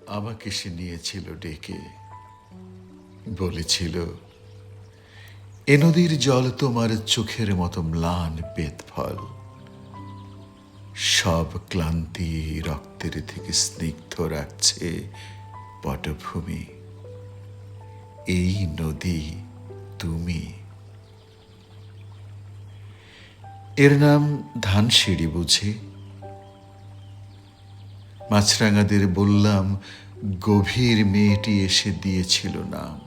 আমাকে সে নিয়েছিল ডেকে, বলেছিল, এ নদীর জল তোমার চোখের মতো ম্লান বেদফল, সব ক্লান্তি রক্তের থেকে স্নিগ্ধ রাখছে পটভূমি। এই নদী তুমি। এর নাম ধানসিঁড়ি বুঝি? মাছরাঙাদের বললাম, গভীর মেয়েটি এসে দিয়েছিল নাম।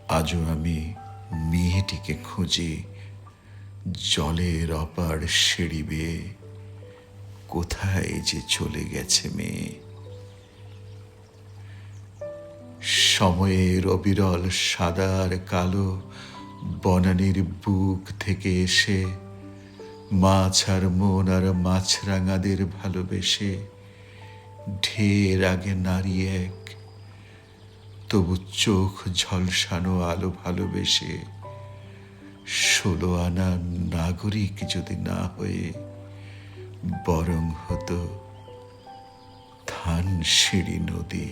আজও আমি মেয়েটিকে খুঁজি জলের অপার সিঁড়ি বেয়ে। কোথায় যে চলে গেছে মেয়ে? সময়ের অবিরল সাদার কালো বনানীর বুক থেকে এসে মাছ আর মন আর মাছরাঙাদের ভালোবেসে ঢের আগে নারী এক, তবু চোখ ঝলসানো আলো ভালোবেসে 16 আনা নাগরিক যদি না হয়ে বরং হতো ধানসিঁড়ি নদী।